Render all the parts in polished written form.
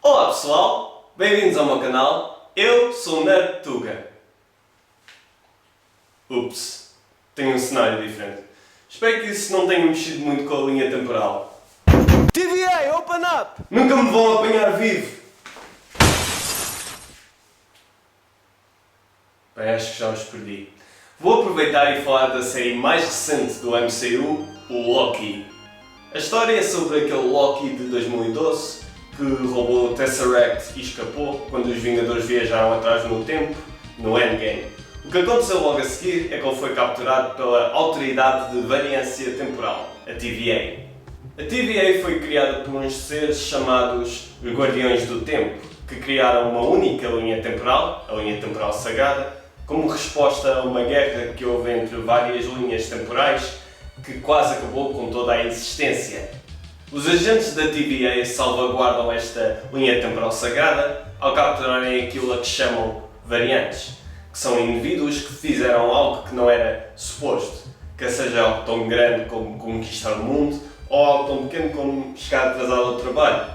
Olá pessoal, bem-vindos ao meu canal. Eu sou o Nerd Tuga. Ups, tenho um cenário diferente. Espero que isso não tenha mexido muito com a linha temporal. TVA, open up! Nunca me vão apanhar vivo! Bem, acho que já os perdi. Vou aproveitar e falar da série mais recente do MCU, o Loki. A história é sobre aquele Loki de 2012 que roubou o Tesseract e escapou quando os Vingadores viajaram atrás no tempo, no Endgame. O que aconteceu logo a seguir é que ele foi capturado pela Autoridade de Variância Temporal, a TVA. A TVA foi criada por uns seres chamados os Guardiões do Tempo, que criaram uma única linha temporal, a linha temporal sagrada, como resposta a uma guerra que houve entre várias linhas temporais que quase acabou com toda a existência. Os agentes da TVA salvaguardam esta linha temporal sagrada ao capturarem aquilo a que chamam variantes, que são indivíduos que fizeram algo que não era suposto, que seja algo tão grande como conquistar o mundo ou algo tão pequeno como chegar atrasado ao trabalho.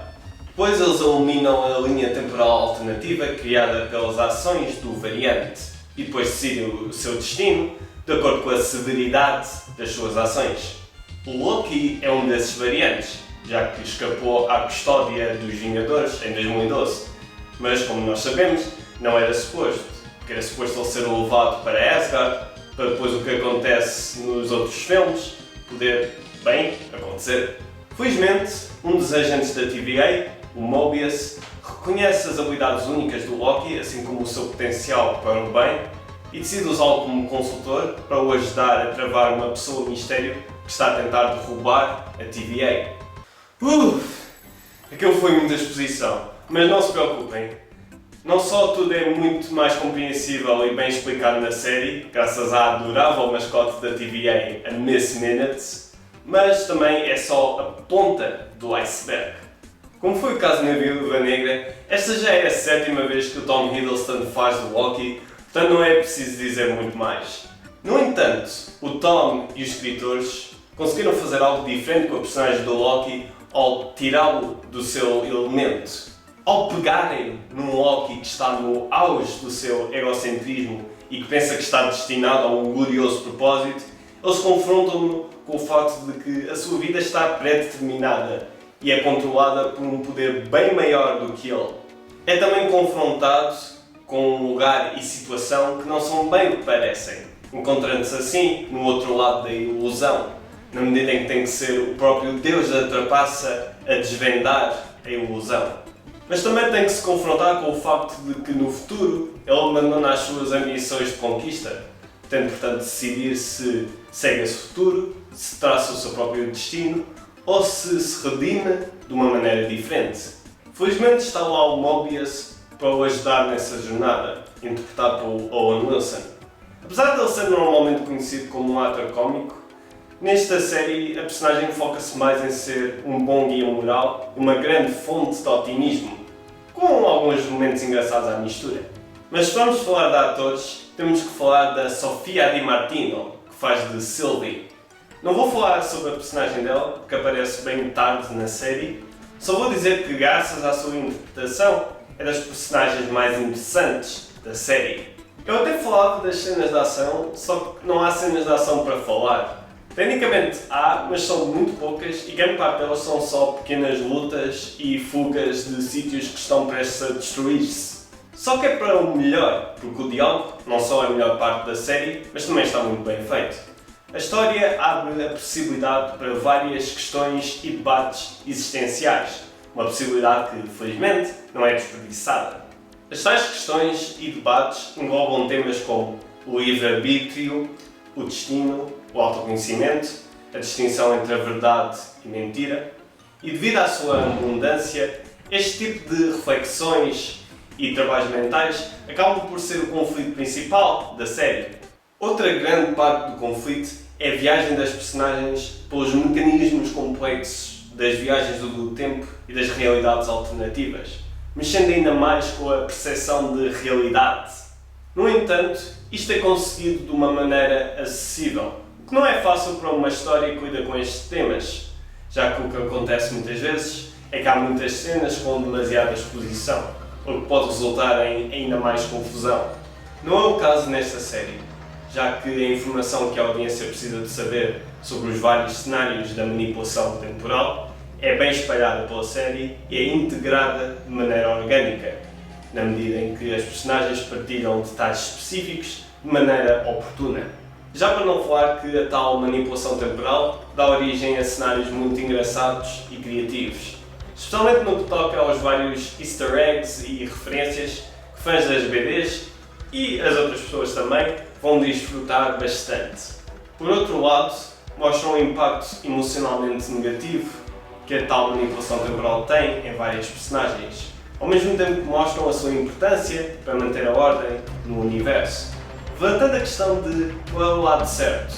Depois eles eliminam a linha temporal alternativa criada pelas ações do variante e depois decidem o seu destino de acordo com a severidade das suas ações. O Loki é um desses variantes, já que escapou à custódia dos Vingadores em 2012, mas como nós sabemos, não era suposto, porque era suposto ele ser levado para Asgard, para depois o que acontece nos outros filmes poder, bem, acontecer. Felizmente, um dos agentes da TVA, o Mobius, reconhece as habilidades únicas do Loki, assim como o seu potencial para o bem, e decide usá-lo como consultor para o ajudar a travar uma pessoa mistério que está a tentar derrubar a TVA. Aquilo foi muita exposição, mas não se preocupem. Não só tudo é muito mais compreensível e bem explicado na série, graças à adorável mascote da TVA, a Miss Minutes, mas também é só a ponta do iceberg. Como foi o caso na Viúva Negra, esta já é a 7ª vez que o Tom Hiddleston faz do Loki, portanto não é preciso dizer muito mais. No entanto, o Tom e os escritores conseguiram fazer algo diferente com a personagem do Loki ao tirá-lo do seu elemento. Ao pegarem num Loki que está no auge do seu egocentrismo e que pensa que está destinado a um glorioso propósito, eles confrontam-no com o facto de que a sua vida está pré-determinada e é controlada por um poder bem maior do que ele. É também confrontado com um lugar e situação que não são bem o que parecem, encontrando-se assim no outro lado da ilusão, na medida em que tem que ser o próprio Deus da trapaça a desvendar a ilusão. Mas também tem que se confrontar com o facto de que no futuro ele abandona as suas ambições de conquista, tendo portanto de decidir se segue esse futuro, se traça o seu próprio destino ou se redime de uma maneira diferente. Felizmente está lá o Mobius para o ajudar nessa jornada, interpretado por Owen Wilson. Apesar de ele ser normalmente conhecido como um ator cómico, nesta série a personagem foca-se mais em ser um bom guia moral e uma grande fonte de otimismo, com alguns momentos engraçados à mistura. Mas se vamos falar de atores, temos que falar da Sofia Di Martino, que faz de Sylvie. Não vou falar sobre a personagem dela, porque aparece bem tarde na série, só vou dizer que graças à sua interpretação é das personagens mais interessantes da série. Eu até falava das cenas de ação, só que não há cenas de ação para falar. Tecnicamente há, mas são muito poucas e grande parte delas são só pequenas lutas e fugas de sítios que estão prestes a destruir-se. Só que é para o melhor, porque o diálogo não só é a melhor parte da série, mas também está muito bem feito. A história abre a possibilidade para várias questões e debates existenciais, uma possibilidade que, felizmente, não é desperdiçada. As tais questões e debates englobam temas como o livre-arbítrio, o destino, o autoconhecimento, a distinção entre a verdade e mentira, e devido à sua abundância, este tipo de reflexões e trabalhos mentais acabam por ser o conflito principal da série. Outra grande parte do conflito é a viagem das personagens pelos mecanismos complexos das viagens do tempo e das realidades alternativas, mexendo ainda mais com a percepção de realidade. No entanto, isto é conseguido de uma maneira acessível, o que não é fácil para uma história que cuida com estes temas, já que o que acontece muitas vezes é que há muitas cenas com demasiada exposição, o que pode resultar em ainda mais confusão. Não é o caso nesta série, já que a informação que a audiência precisa de saber sobre os vários cenários da manipulação temporal é bem espalhada pela série e é integrada de maneira orgânica, na medida em que as personagens partilham detalhes específicos de maneira oportuna. Já para não falar que a tal manipulação temporal dá origem a cenários muito engraçados e criativos, especialmente no que toca aos vários easter eggs e referências que fãs das BDs e as outras pessoas também vão desfrutar bastante. Por outro lado, mostram o impacto emocionalmente negativo que a tal manipulação temporal tem em várias personagens, ao mesmo tempo que mostram a sua importância para manter a ordem no universo, levantando a questão de qual é o lado certo,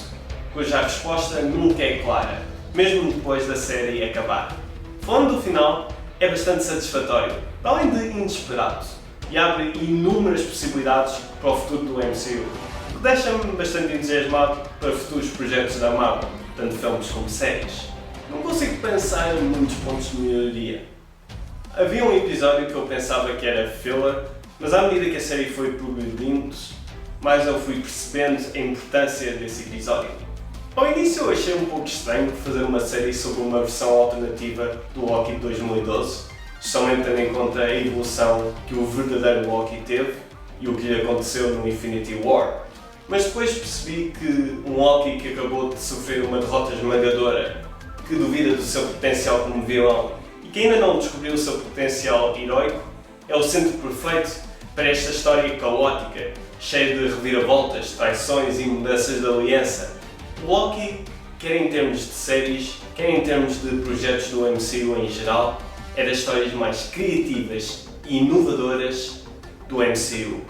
cuja resposta nunca é clara, mesmo depois da série acabar. Falando do final, é bastante satisfatório, além de inesperado, e abre inúmeras possibilidades para o futuro do MCU, o que deixa-me bastante entusiasmado para futuros projetos da Marvel, tanto filmes como séries. Não consigo pensar em muitos pontos de melhoria. Havia um episódio que eu pensava que era filler, mas à medida que a série foi progredindo, mais eu fui percebendo a importância desse episódio. Ao início eu achei um pouco estranho fazer uma série sobre uma versão alternativa do Loki de 2012, especialmente tendo em conta a evolução que o verdadeiro Loki teve e o que lhe aconteceu no Infinity War. Mas depois percebi que um Loki que acabou de sofrer uma derrota esmagadora, que duvida do seu potencial como vilão e que ainda não descobriu o seu potencial heroico, é o centro perfeito para esta história caótica, cheia de reviravoltas, traições e mudanças de aliança. O Loki, quer em termos de séries, quer em termos de projetos do MCU em geral, é das histórias mais criativas e inovadoras do MCU.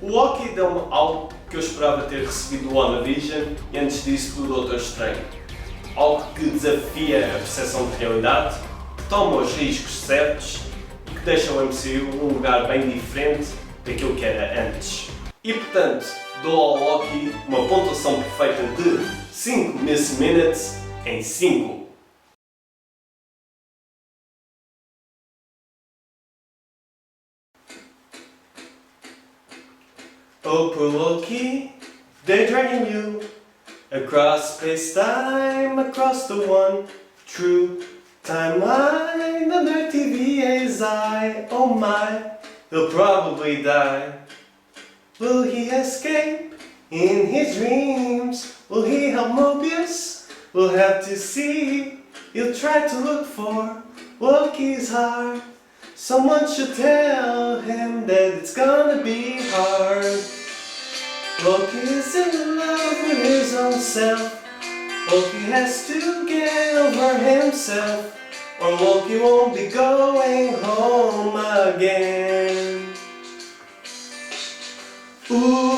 O Loki deu-me algo que eu esperava ter recebido do WandaVision e antes disso do Doutor Estranho. Algo que desafia a percepção de realidade, que toma os riscos certos e que deixa o MCU num lugar bem diferente daquilo que era antes. E portanto, dou ao Loki uma pontuação perfeita de 5 Miss Minutes em 5. Oh, poor Loki, they're dragging you across space-time, across the one true timeline under TVA's eye. Oh my, he'll probably die. Will he escape in his dreams? Will he help Mobius? We'll have to see. He'll try to look for Loki's heart. Someone should tell him that it's gonna be hard. Loki is in love with his own self. Loki has to get over himself, or Loki won't be going home again. Ooh.